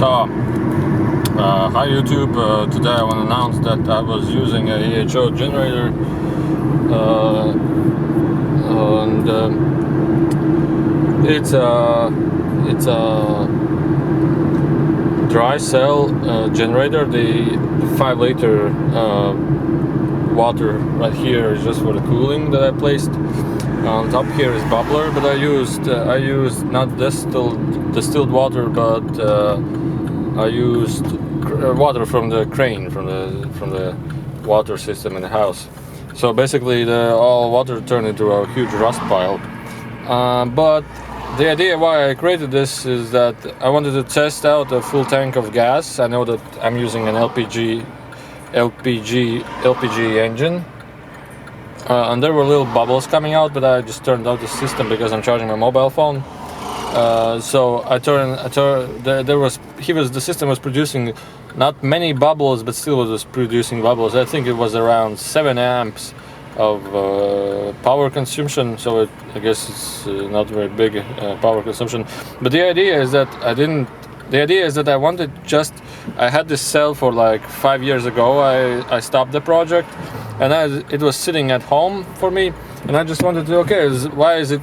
Hi YouTube, today I want to announce that I was using a HHO generator and it's a dry cell generator. The 5-liter water right here is just for the cooling that I placed. On top here is bubbler, but I used not distilled water, but I used water from the crane, from the water system in the house. So basically, all water turned into a huge rust pile. But the idea why I created this is that I wanted to test out a full tank of gas. I know that I'm using an LPG engine. And there were little bubbles coming out, but I just turned off the system because I'm charging my mobile phone. So the system was producing not many bubbles, but still was producing bubbles. I think it was around 7 amps of power consumption. So I guess it's not very big power consumption. But the idea is that I had this cell for like 5 years ago. I stopped the project, and it was sitting at home for me, and I just wanted to, why is it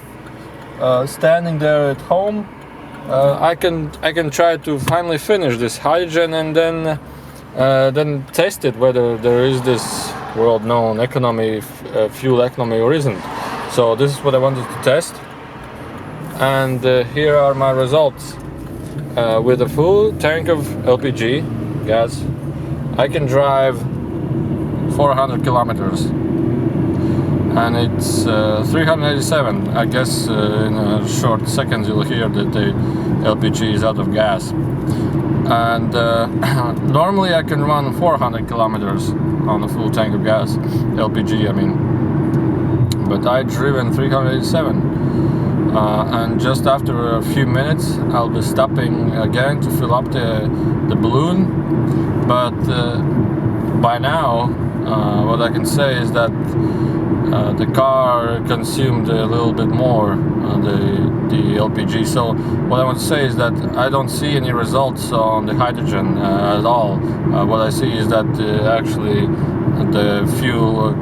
standing there at home? I can try to finally finish this hydrogen and then test it whether there is this world-known fuel economy or isn't. So this is what I wanted to test, and here are my results. With a full tank of LPG gas, I can drive 400 kilometers, and it's 387. I guess in a short second you'll hear that the LPG is out of gas. And normally I can run 400 kilometers on a full tank of gas, LPG I mean, but I've driven 387. And just after a few minutes I'll be stopping again to fill up the balloon. But by now what I can say is that the car consumed a little bit more the LPG. So what I want to say is that I don't see any results on the hydrogen at all. What I see is that actually the fuel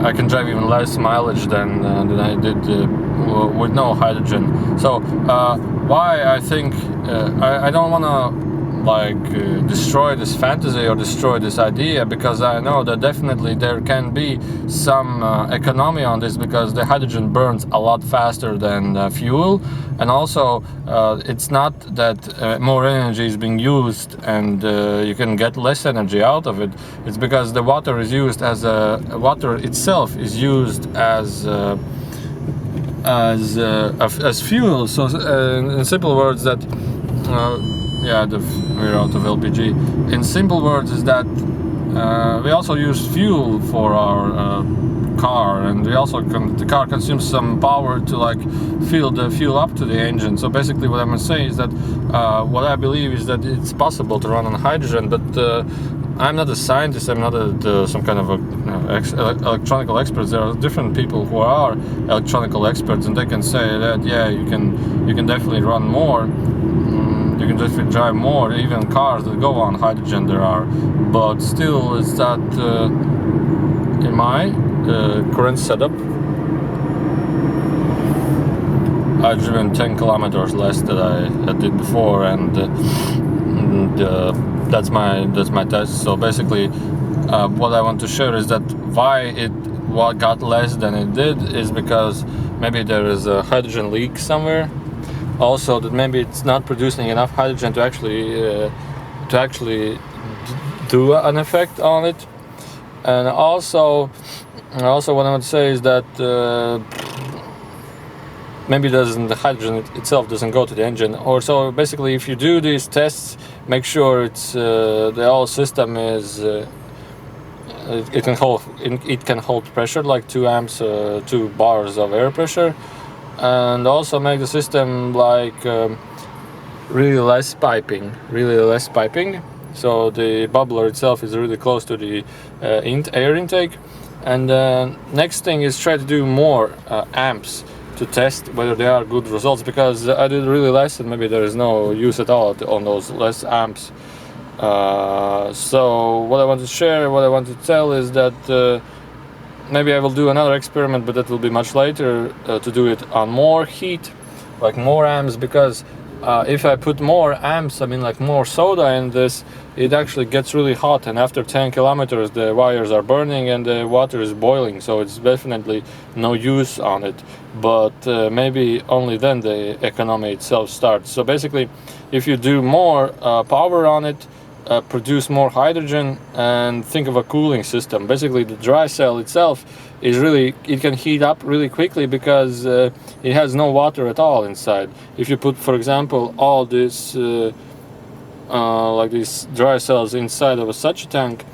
I can drive even less mileage than I did with no hydrogen. So why I think I don't want to destroy this fantasy or destroy this idea, because I know that definitely there can be some economy on this, because the hydrogen burns a lot faster than fuel, and also it's not that more energy is being used and you can get less energy out of it. It's because the water is used as water itself is used as fuel. So in simple words, that we're out of LPG. In simple words, is that we also use fuel for our car, and the car consumes some power to fill the fuel up to the engine. So basically, what I'm gonna say is that what I believe is that it's possible to run on hydrogen, but I'm not a scientist. I'm not some kind of electronic expert. There are different people who are electronic experts, and they can say that you can definitely run more. You can definitely drive more. Even cars that go on hydrogen there are, but still it's that in my current setup I've driven 10 kilometers less than I did before, and that's my test. So basically what I want to show is that what got less than it did is because maybe there is a hydrogen leak somewhere. Also, that maybe it's not producing enough hydrogen to actually do an effect on it. And also what I want to say is that maybe the hydrogen itself doesn't go to the engine. Or so basically, if you do these tests, make sure it's the whole system is it can hold pressure like 2 amps, 2 bars of air pressure. And also make the system really less piping. So the bubbler itself is really close to the air intake. And next thing is try to do more amps to test whether they are good results, because I did really less and maybe there is no use at all on those less amps. So what I want to share, what I want to tell is that maybe I will do another experiment, but that will be much later, to do it on more heat, like more amps, because if I put more amps, I mean like more soda in this, it actually gets really hot, and after 10 kilometers the wires are burning and the water is boiling, so it's definitely no use on it. But maybe only then the economy itself starts. So basically, if you do more power on it, produce more hydrogen, and think of a cooling system. Basically the dry cell itself is really, it can heat up really quickly because it has no water at all inside. If you put, for example, all this like these dry cells inside of such a tank,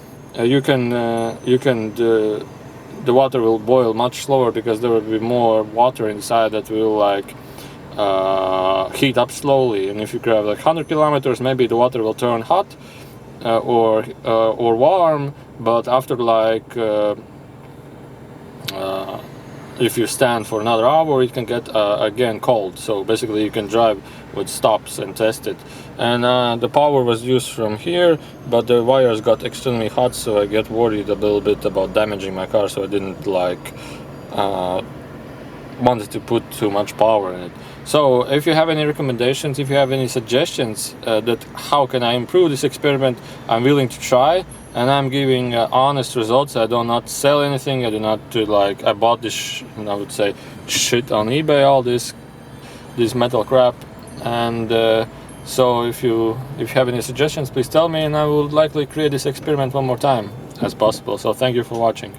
the water will boil much slower because there will be more water inside that will like heat up slowly. And if you grab like 100 kilometers, maybe the water will turn hot or warm, but after like if you stand for another hour, it can get again cold. So basically you can drive with stops and test it. And the power was used from here, but the wires got extremely hot, so I get worried a little bit about damaging my car, so I didn't like wanted to put too much power in it. So if you have any recommendations, if you have any suggestions that how can I improve this experiment, I'm willing to try, and I'm giving honest results. I do not sell anything. I do not do like I bought this I would say shit on eBay, all this metal crap. And so if you have any suggestions, please tell me, and I will likely create this experiment one more time as possible. So thank you for watching.